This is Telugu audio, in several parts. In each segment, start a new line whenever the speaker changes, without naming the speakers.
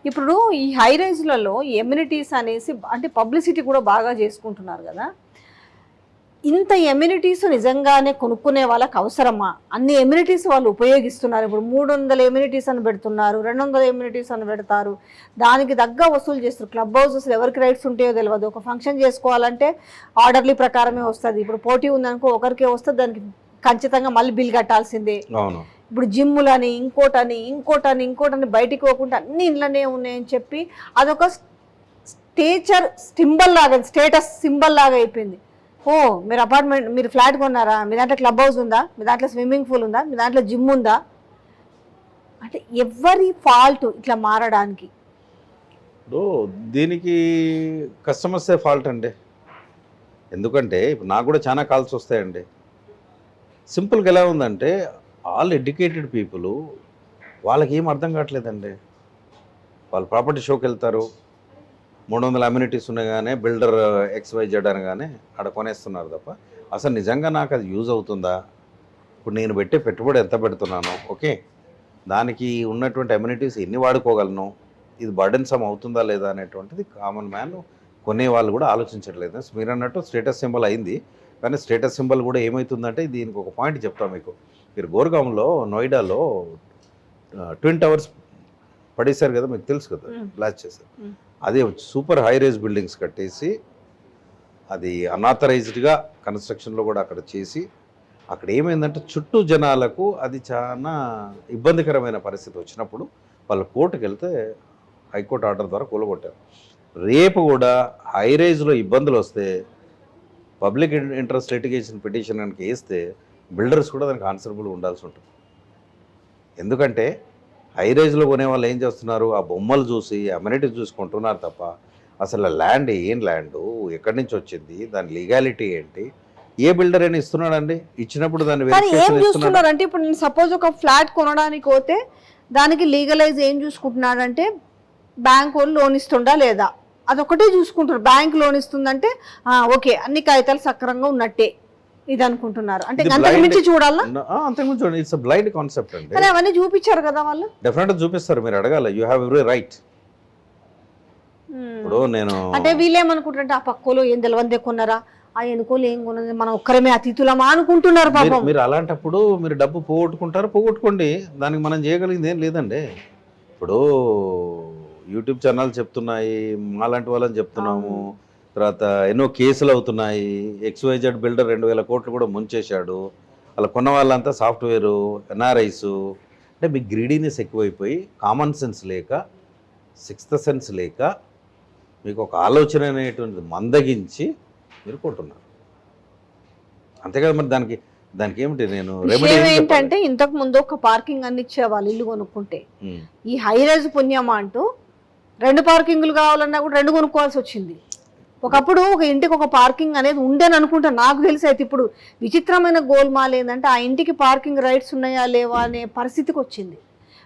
ఇప్పుడు ఈ హై రైజ్లలో ఎమ్యూనిటీస్ అనేసి అంటే పబ్లిసిటీ కూడా బాగా చేసుకుంటున్నారు కదా. ఇంత ఎమ్యూనిటీస్ నిజంగానే కొనుక్కునే వాళ్ళకి అవసరమా? అన్ని ఎమ్యూనిటీస్ వాళ్ళు ఉపయోగిస్తున్నారు. ఇప్పుడు 300 ఎమ్యూనిటీస్ అని పెడుతున్నారు, 200 ఎమ్యూనిటీస్ అని పెడతారు, దానికి తగ్గ వసూలు చేస్తారు. క్లబ్ హౌసెస్ ఎవరికి రైట్స్ ఉంటాయో తెలియదు. ఒక ఫంక్షన్ చేసుకోవాలంటే ఆర్డర్లీ ప్రకారమే వస్తుంది. ఇప్పుడు పోటీ ఉందనుకో ఒకరికే వస్తుంది, దానికి ఖచ్చితంగా మళ్ళీ బిల్ కట్టాల్సిందే. ఇప్పుడు జిమ్ములని ఇంకోటని బయటికి పోకుండా అన్ని ఇంట్లోనే ఉన్నాయని చెప్పి అదొక స్టేటస్ సింబల్ లాగా అయిపోయింది. ఓ మీరు అపార్ట్మెంట్, మీరు ఫ్లాట్ కొన్నారా, మీ దాంట్లో క్లబ్ హౌస్ ఉందా, మీ దాంట్లో స్విమ్మింగ్ పూల్ ఉందా, మీ దాంట్లో జిమ్ ఉందా, అంటే ఎవరి ఫాల్ట్ ఇట్లా మారడానికి?
దీనికి కస్టమర్సే ఫాల్ట్ అండి. ఎందుకంటే ఇప్పుడు నాకు కూడా చాలా కాల్స్ వస్తాయండి. సింపుల్గా ఎలా ఉందంటే ఆల్ ఎడ్యుకేటెడ్ పీపుల్, వాళ్ళకి ఏం అర్థం కావట్లేదండి. వాళ్ళు ప్రాపర్టీ షోకి వెళ్తారు, 300 అమ్యూనిటీస్ ఉండగానే బిల్డర్ XYZ అనగానే ఆడ కొనేస్తున్నారు తప్ప అసలు నిజంగా నాకు అది యూజ్ అవుతుందా, ఇప్పుడు నేను పెట్టే పెట్టుబడి ఎంత పెడుతున్నాను, ఓకే దానికి ఉన్నటువంటి అమ్యూనిటీస్ ఎన్ని వాడుకోగలను, ఇది బర్డెన్సమ్ అవుతుందా లేదా అనేటువంటిది కామన్ మ్యాన్ కొనే వాళ్ళు కూడా ఆలోచించట్లేదు. మీరు అన్నట్టు స్టేటస్ సింబల్ అయింది, కానీ స్టేటస్ సింబల్ కూడా ఏమవుతుందంటే దీనికి ఒక పాయింట్ చెప్తాను మీకు. మీరు గోర్గాంలో నోయిడాలో ట్విన్ టవర్స్ పడేశారు కదా, మీకు తెలుసు కదా, బ్లాస్ట్ చేశారు. అదే సూపర్ హై రైజ్ బిల్డింగ్స్ కట్టేసి అది అన్ఆథరైజ్డ్గా కన్స్ట్రక్షన్లో కూడా అక్కడ చేసి అక్కడ ఏమైందంటే చుట్టూ జనాలకు అది చాలా ఇబ్బందికరమైన పరిస్థితి వచ్చినప్పుడు వాళ్ళు కోర్టుకు వెళ్తే హైకోర్టు ఆర్డర్ ద్వారా కూలగొట్టారు. రేపు కూడా హై రైజ్లో ఇబ్బందులు వస్తే పబ్లిక్ ఇంట్రెస్ట్ లిటిగేషన్ పిటిషన్ కనుక వేస్తే బిల్డర్స్ కూడా దానికి ఆన్సరబుల్ ఉండాల్సి ఉంటుంది. ఎందుకంటే హై రైజ్లో కొనే వాళ్ళు ఏం చేస్తున్నారు, ఆ బొమ్మలు చూసి అమ్యూనిటీస్ చూసుకుంటున్నారు తప్ప అసలు ల్యాండ్ ఏం ల్యాండు, ఎక్కడి నుంచి వచ్చింది, దాని లీగాలిటీ ఏంటి, ఏ బిల్డర్ అయినా ఇస్తున్నాడండి? ఇచ్చినప్పుడు దాన్ని
ఏం చూస్తున్నారు అంటే, ఇప్పుడు నేను సపోజ్ ఒక ఫ్లాట్ కొనడానికి పోతే దానికి లీగలైజ్ ఏం చూసుకుంటున్నాడంటే బ్యాంక్ వాళ్ళు లోన్ ఇస్తుండా లేదా, అదొకటే చూసుకుంటారు. బ్యాంక్ లోన్ ఇస్తుందంటే ఓకే అన్ని కాగితాలు సక్రంగా ఉన్నట్టే ఇది అనుకుంటున్నారు. అంటే అంతకుమించి చూడాలా?
అంతకుమించి చూడండి, ఇట్స్ బ్లైండ్ కాన్సెప్ట్ అండి.
కానీ అవన్నీ చూపించారు కదా వాళ్ళు,
డెఫినెట్గా చూపిస్తారు, మీరు అడగాలి, యూ హ్యావ్ ఎవ్రీ రైట్. ఇప్పుడు నేను
అంటే వీళ్ళేమనుకుంటారంటే ఆ పక్కలో ఏం తెలవందే కొన్నారా, ఆ ఎనుకోలు ఏం కొన్నది, మనం ఒక్కరమే అతిథులమా అనుకుంటున్నారు పాపం.
మీరు అలాంటప్పుడు మీరు డబ్బు పోగొట్టుకోండి, దానికి మనం చేయగలిగింది ఏం లేదండి. ఇప్పుడు యూట్యూబ్ ఛానల్ చెప్తున్నాయి, మాలాంటి వాళ్ళని చెప్తున్నాము, తర్వాత ఎన్నో కేసులు అవుతున్నాయి. XYZ బిల్డర్ 2000 కోట్లు కూడా ముంచేశాడు, అలా కొన్న వాళ్ళంతా సాఫ్ట్వేరు NRIs. అంటే మీకు గ్రీడీనెస్ ఎక్కువైపోయి కామన్ సెన్స్ లేక, సిక్స్త్ సెన్స్ లేక, మీకు ఒక ఆలోచన అనేటువంటిది మందగించి మీరు కొంటున్నారు, అంతేకాదు. మరి దానికి ఏమిటి నేను
ఏంటంటే ఇంతకు ముందు ఒక పార్కింగ్ అన్ని ఇచ్చేవాళ్ళు ఇల్లు కొనుక్కుంటే, ఈ హై రైజ్ పుణ్యమా అంటూ 2 పార్కింగ్లు కావాలన్నా కూడా 2 కొనుక్కోవాల్సి వచ్చింది. ఒకప్పుడు ఒక ఇంటికి ఒక పార్కింగ్ అనేది ఉండేని అనుకుంటా, నాకు తెలిసి. అయితే ఇప్పుడు విచిత్రమైన గోల్మాల్ ఏంటంటే ఆ ఇంటికి పార్కింగ్ రైట్స్ ఉన్నాయా లేవా అనే పరిస్థితికి వచ్చింది.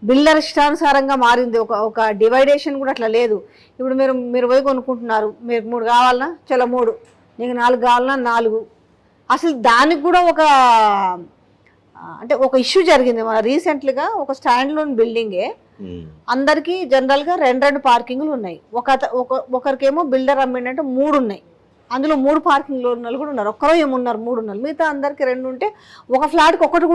బిల్డర్ ఇష్టానుసారంగా మారింది. ఒక డివైడేషన్ కూడా అట్లా లేదు. ఇప్పుడు మీరు పోయి కొనుక్కుంటున్నారు, మీరు 3 కావాలన్నా చలో 3, నీకు 4 కావాలన్నా 4. అసలు దానికి కూడా అంటే ఒక ఇష్యూ జరిగింది మన రీసెంట్లీగా. ఒక స్టాండ్ లోన్ బిల్డింగే, అందరికీ జనరల్గా 2 పార్కింగ్లు ఉన్నాయి. ఒకరికేమో బిల్డర్ అమ్మిండంటే 3 ఉన్నాయి. అందులో 3 పార్కింగ్ లోన్లు కూడా ఉన్నారు. ఒక్కరో ఏమున్నారు 3 ఉన్నారు, మిగతా అందరికి 2 ఉంటే ఒక ఫ్లాట్కి ఒకటి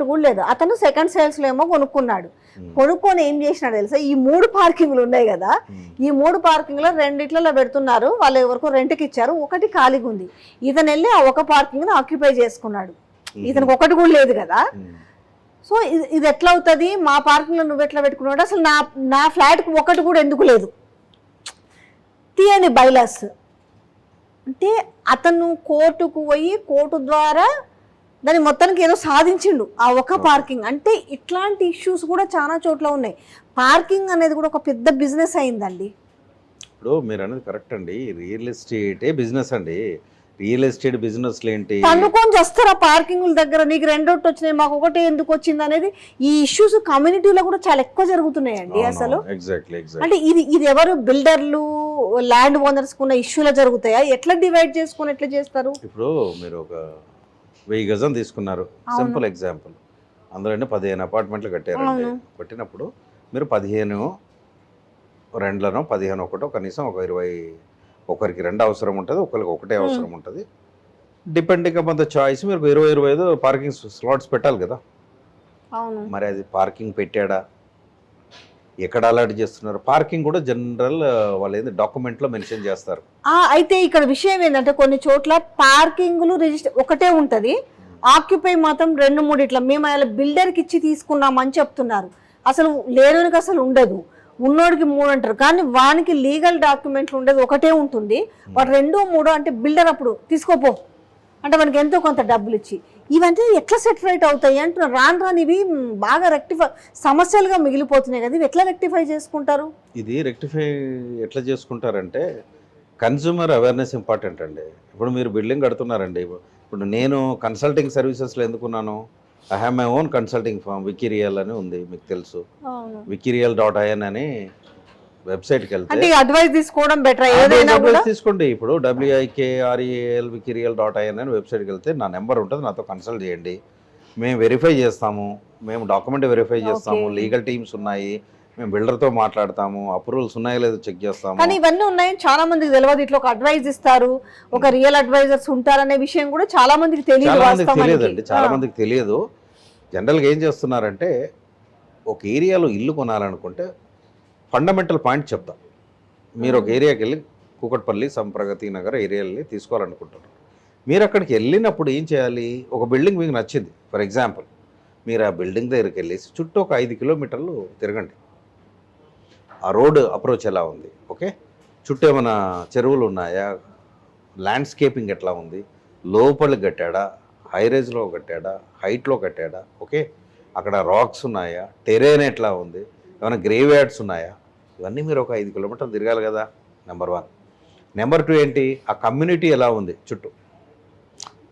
కూడా లేదు. అతను సెకండ్ సేల్స్లో ఏమో కొనుక్కున్నాడు. కొనుక్కొని ఏం చేసినాడు తెలుసా, ఈ 3 పార్కింగ్లు ఉన్నాయి కదా, ఈ 3 పార్కింగ్లో 2 పెడుతున్నారు. వాళ్ళు ఎవరికో రెంట్కి ఇచ్చారు, ఒకటి ఖాళీగా ఉంది. ఇతను వెళ్ళి ఆ ఒక పార్కింగ్ని ఆక్యుపై చేసుకున్నాడు. ఇతనికి ఒకటి కూడా లేదు కదా. సో ఇది ఎట్లా అవుతుంది, మా పార్కింగ్లో నువ్వు ఎట్లా పెట్టుకున్నాడు, అసలు నా ఫ్లాట్కి ఒకటి కూడా ఎందుకు లేదు, తీయండి బైలాస్ అంటే. అతను కోర్టుకు పోయి కోర్టు ద్వారా దాని మొత్తానికి ఏదో సాధించిండు ఆ ఒక పార్కింగ్. అంటే ఇట్లాంటి ఇష్యూస్ కూడా చాలా చోట్ల ఉన్నాయి. పార్కింగ్ అనేది కూడా ఒక పెద్ద బిజినెస్ అయిందండి.
ఇప్పుడు మీరు అనేది కరెక్ట్ అండి, రియల్ ఎస్టేటే బిజినెస్ అండి. రియల్ ఎస్టేట్ బిజినెస్లు ఏంటి,
అనుకొని చేస్తారు ఆ పార్కింగ్ల దగ్గర. నీకు 2 వచ్చినాయి, మాకు ఒకటే ఎందుకు వచ్చింది అనేది ఈ ఇష్యూస్ కమ్యూనిటీలో కూడా చాలా ఎక్కువ జరుగుతున్నాయండి అసలు. అంటే ఇది ఎవరు బిల్డర్లు ల్యాండ్ ఓనర్స్ కున్న ఇష్యూలో జరుగుతాయా, ఎట్లా డివైడ్ చేసుకొని ఎట్లా చేస్తారు?
ఇప్పుడు మీరు ఒక 1000 గజం తీసుకున్నారు, సింపుల్ ఎగ్జాంపుల్. అందులోనే 15 అపార్ట్మెంట్లు కట్టారండి.
అవును.
కట్టినప్పుడు మీరు 15 రెండ్లనో 15 ఒకటో కనీసం ఒక 20 ఒకరికి 2 అవసరం ఉంటుంది, ఒకరికి ఒకటే అవసరం ఉంటుంది. డిపెండింగ్ అపాన్ ద చాయిస్ మీరు 20-25 పార్కింగ్ స్లాట్స్ పెట్టాలి కదా.
అవును.
మరి అది పార్కింగ్ పెట్టాడా, ఎక్కడ అలాట్ చేస్తున్నారు? పార్కింగ్ కూడా జనరల్ వాళ్ళు ఏంది డాక్యుమెంట్లో మెన్షన్ చేస్తారు.
అయితే ఇక్కడ విషయం ఏంటంటే కొన్ని చోట్ల పార్కింగ్లు రిజిస్టర్ ఒకటే ఉంటది, ఆక్యుపై మాత్రం 2-3 ఇట్లా మేము అలా బిల్డర్కి ఇచ్చి తీసుకున్నామని చెప్తున్నారు. అసలు లేనోనికి అసలు ఉండదు, ఉన్నోడికి 3 అంటారు, కానీ వానికి లీగల్ డాక్యుమెంట్లు ఉండేది ఒకటే ఉంటుంది. వాడు 2-3 అంటే బిల్డర్ అప్పుడు తీసుకోపో అంటే మనకి ఎంతో కొంత డబ్బులు ఇచ్చి ఇవన్నీ ఎట్లా సెటిలైట్ అవుతాయి అంటున్నారు. రాను రాని ఇవి బాగా సమస్యలుగా మిగిలిపోతున్నాయి కదా, ఇవి ఎట్లా రెక్టిఫై చేసుకుంటారు?
ఇది రెక్టిఫై ఎట్లా చేసుకుంటారంటే కన్జ్యూమర్ అవేర్నెస్ ఇంపార్టెంట్ అండి. ఇప్పుడు మీరు బిల్డింగ్ కడుతున్నారండి, ఇప్పుడు నేను కన్సల్టింగ్ సర్వీసెస్లో ఎందుకున్నాను? I have my own consulting firm, వికీరియల్ అని ఉంది, మీకు తెలుసు. wikirial.in అని వెబ్సైట్కి వెళ్తే
అడ్వైస్ తీసుకోవడం బెటర్, ఏదైనా కూడా
తీసుకోండి. ఇప్పుడు WIKREAL wikirial.in అని వెబ్సైట్కి వెళ్తే నా నెంబర్ ఉంటుంది, నాతో కన్సల్ట్ చేయండి, మేము వెరిఫై చేస్తాము, మేము డాక్యుమెంట్ వెరిఫై చేస్తాము, లీగల్ టీమ్స్ ఉన్నాయి, మేము బిల్డర్తో మాట్లాడతాము, అప్రూవల్స్ ఉన్నాయో లేదో చెక్ చేస్తాము.
కానీ ఇవన్నీ ఉన్నాయని చాలా మందికి తెలియదు. ఇట్లా ఒక అడ్వైజ్ ఇస్తారు, ఒక రియల్ అడ్వైజర్స్ ఉంటారనే విషయం కూడా చాలా మందికి
తెలియదండి, చాలా మందికి తెలియదు. జనరల్గా ఏం చేస్తున్నారంటే ఒక ఏరియాలో ఇల్లు కొనాలనుకుంటే ఫండమెంటల్ పాయింట్ చెప్తాం. మీరు ఒక ఏరియాకి వెళ్ళి కూకట్పల్లి, సంప్రగతి నగర్ ఏరియాని తీసుకోవాలనుకుంటున్నారు. మీరు అక్కడికి వెళ్ళినప్పుడు ఏం చేయాలి? ఒక బిల్డింగ్ మీకు నచ్చింది, ఫర్ ఎగ్జాంపుల్ మీరు ఆ బిల్డింగ్ దగ్గరికి వెళ్ళేసి చుట్టూ ఒక 5 కిలోమీటర్లు తిరగండి. ఆ రోడ్ అప్రోచ్ ఎలా ఉంది, ఓకే, చుట్టూ ఏమైనా చెరువులు ఉన్నాయా, ల్యాండ్స్కేపింగ్ ఎట్లా ఉంది, లోపలికి కట్టాడా, హైరేజ్లో కట్టాడా, హైట్లో కట్టాడా, ఓకే, అక్కడ రాక్స్ ఉన్నాయా, టెరేన్ ఎట్లా ఉంది, ఏమైనా గ్రేవ్ యార్డ్స్ ఉన్నాయా, ఇవన్నీ మీరు ఒక 5 కిలోమీటర్లు తిరగాలి కదా, నెంబర్ 1. నెంబర్ 2 ఏంటి, ఆ కమ్యూనిటీ ఎలా ఉంది చుట్టూ.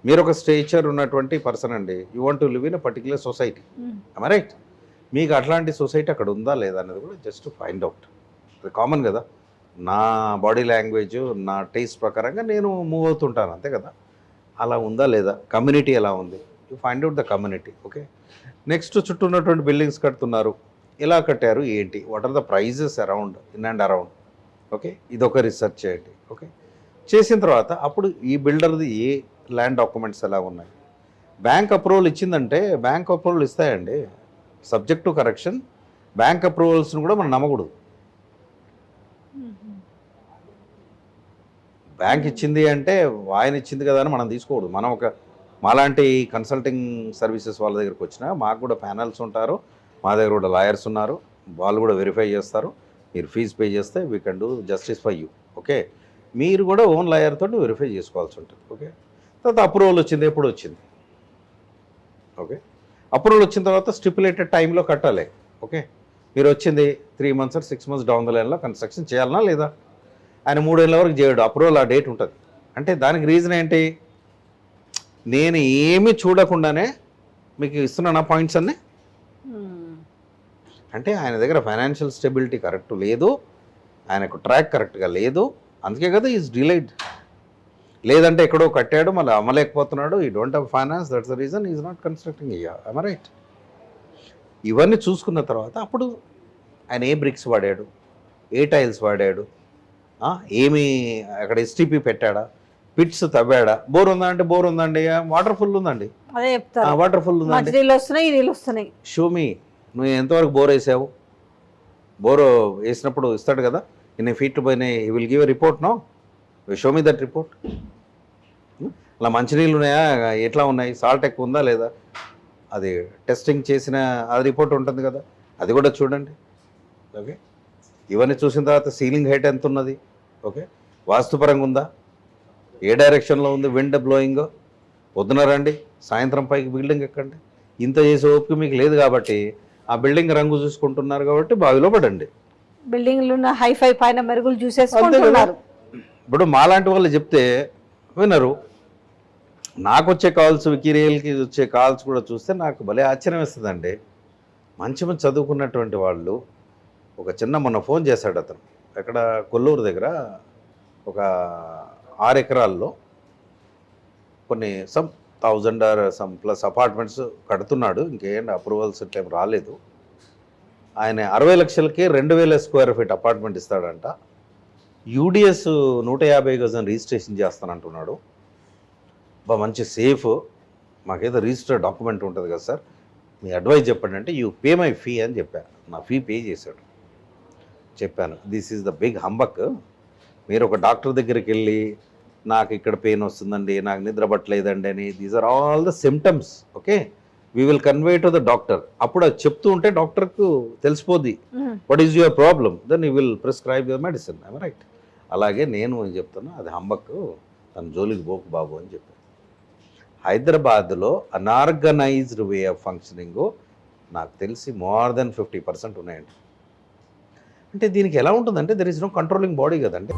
మీరు ఒక స్టేచర్ ఉన్నటువంటి పర్సన్ అండి, you want to live in a particular society, right? మీకు అట్లాంటి సొసైటీ అక్కడ ఉందా లేదా అనేది కూడా జస్ట్ ఫైండ్ అవుట్. అది కామన్ కదా, నా బాడీ లాంగ్వేజ్, నా టేస్ట్ ప్రకారంగా నేను మూవ్ అవుతుంటాను, అంతే కదా. అలా ఉందా లేదా, కమ్యూనిటీ ఎలా ఉంది, you find out the community, okay. Next చుట్టూ ఉన్నటువంటి బిల్డింగ్స్ కడుతున్నారు, ఎలా కట్టారు ఏంటి, what are the prices around, in and around, okay, ఇదొక రీసెర్చ్ చేయండి. ఓకే, చేసిన తర్వాత అప్పుడు ఈ బిల్డర్ది ఏ ల్యాండ్ డాక్యుమెంట్స్ ఎలా ఉన్నాయి, బ్యాంక్ అప్రూవల్ ఇచ్చిందంటే బ్యాంక్ అప్రూవల్ ఇస్తాయండి, సబ్జెక్ట్ టు కరెక్షన్. బ్యాంక్ అప్రూవల్స్ని కూడా మనం నమ్మకూడదు. బ్యాంక్ ఇచ్చింది అంటే ఆయన ఇచ్చింది కదా అని మనం తీసుకోకూడదు. మనం మాలాంటి కన్సల్టింగ్ సర్వీసెస్ వాళ్ళ దగ్గరికి వచ్చినా మాకు కూడా ప్యానల్స్ ఉంటారు, మా దగ్గర కూడా లాయర్స్ ఉన్నారు, వాళ్ళు కూడా వెరిఫై చేస్తారు. మీరు ఫీజు పే చేస్తే we can do justice for you, okay. మీరు కూడా ఓన్ లాయర్ తోటి వెరిఫై చేసుకోవాల్సి ఉంటుంది, ఓకే. తర్వాత అప్రూవల్ వచ్చింది, ఎప్పుడు వచ్చింది, ఓకే. అప్రూవల్ వచ్చిన తర్వాత స్టిపులేటెడ్ టైంలో కట్టాలి, ఓకే. మీరు వచ్చింది 3 months or 6 months down the లైన్లో కన్స్ట్రక్షన్ చేయాలన్నా లేదా, ఆయన 3 ఏళ్ళ వరకు చేయడు, అప్రూవల్ ఆ డేట్ ఉంటుంది. అంటే దానికి రీజన్ ఏంటి, నేను ఏమీ చూడకుండానే మీకు ఇస్తున్నాను ఆ పాయింట్స్ అన్నీ. అంటే ఆయన దగ్గర ఫైనాన్షియల్ స్టెబిలిటీ కరెక్ట్ లేదు, ఆయనకు ట్రాక్ కరెక్ట్గా లేదు, అందుకే కదా ఈజ్ డిలైడ్. లేదంటే ఎక్కడో కట్టాడు మళ్ళీ అమ్మలేకపోతున్నాడు, ఈ don't have finance, that's the reason is not constructing. I'm right? ఇవన్నీ చూసుకున్న తర్వాత అప్పుడు ఆయన ఏ బ్రిక్స్ వాడాడు, ఏ టైల్స్ వాడాడు, ఏమి అక్కడ ఎస్టీపీ పెట్టాడా, పిట్స్ తవ్వాడా, బోర్ ఉందా అంటే బోర్ ఉందండి, వాటర్ ఫుల్ ఉందండి,
అదే చెప్తారు,
వాటర్ ఫుల్ ఉందండి,
నీళ్ళు వస్తున్నాయి,
షో మీ, నువ్వు ఎంతవరకు బోర్ వేసావు, బోర్ వేసినప్పుడు ఇస్తాడు కదా, ఇన్ని ఫీట్లు పోయినాయి, he will give a report, no show me that report. అలా మంచినీళ్ళు ఉన్నాయా, ఎట్లా ఉన్నాయి, సాల్ట్ ఎక్కువ ఉందా లేదా, అది టెస్టింగ్ చేసిన అది రిపోర్ట్ ఉంటుంది కదా, అది కూడా చూడండి, ఓకే. ఇవన్నీ చూసిన తర్వాత సీలింగ్ హైట్ ఎంత ఉన్నది, ఓకే, వాస్తుపరంగా ఉందా, ఏ డైరెక్షన్లో ఉంది, విండ్ బ్లోయింగ్, పొద్దున రండి సాయంత్రం పైకి బిల్డింగ్ ఎక్కండి. ఇంత చేసే ఓపిక మీకు లేదు కాబట్టి ఆ బిల్డింగ్ రంగు చూసుకుంటున్నారు కాబట్టి బావిలో పడండి.
బిల్డింగ్లు హైఫై పైన మెరుగులు చూసేసుకుంటున్నారు.
ఇప్పుడు మాలాంటి వాళ్ళు చెప్తే వినరు. నాకు వచ్చే కాల్స్, వికీరియల్కి వచ్చే కాల్స్ కూడా చూస్తే నాకు భలే ఆశ్చర్యం వేస్తుందండి. మంచి మంచి చదువుకున్నటువంటి వాళ్ళు, ఒక చిన్న మొన్న ఫోన్ చేశాడు అతను, ఎక్కడ కొల్లూరు దగ్గర ఒక 6 ఎకరాల్లో కొన్ని 1000 ఆర్ సమ్ ప్లస్ అపార్ట్మెంట్స్ కడుతున్నాడు. ఇంకేం అప్రూవల్స్ టైం రాలేదు. ఆయన 60 లక్షలకి 2000 స్క్వేర్ ఫీట్ అపార్ట్మెంట్ ఇస్తాడంట. యూడిఎస్ 150 గజం రిజిస్ట్రేషన్ చేస్తానంటున్నాడు. మంచి సేఫ్, మాకేదో రిజిస్టర్ డాక్యుమెంట్ ఉంటుంది కదా సార్, మీ అడ్వైజ్ చెప్పండి అంటే యూ పే మై ఫీ అని చెప్పాను. నా ఫీ పే చేశాడు. చెప్పాను this is the big humbug. మీరు ఒక డాక్టర్ దగ్గరికి వెళ్ళి నాకు ఇక్కడ పెయిన్ వస్తుందండి, నాకు నిద్ర పట్టలేదండి అని, these are all the symptoms. Okay, we will convey to the doctor. అప్పుడు అది చెప్తూ ఉంటే డాక్టర్కు తెలిసిపోద్ది what is your problem, then you will prescribe your medicine. I'm right. అలాగే నేను చెప్తున్నా, అది హంబక్, తన జోలికి పోకు బాబు అని చెప్పాను. హైదరాబాద్లో అనార్గనైజ్డ్ వే ఆఫ్ ఫంక్షనింగ్ నాకు తెలిసి మోర్ దెన్ 50% ఉన్నాయండి. అంటే దీనికి ఎలా ఉంటుందంటే there is no controlling body కదండి.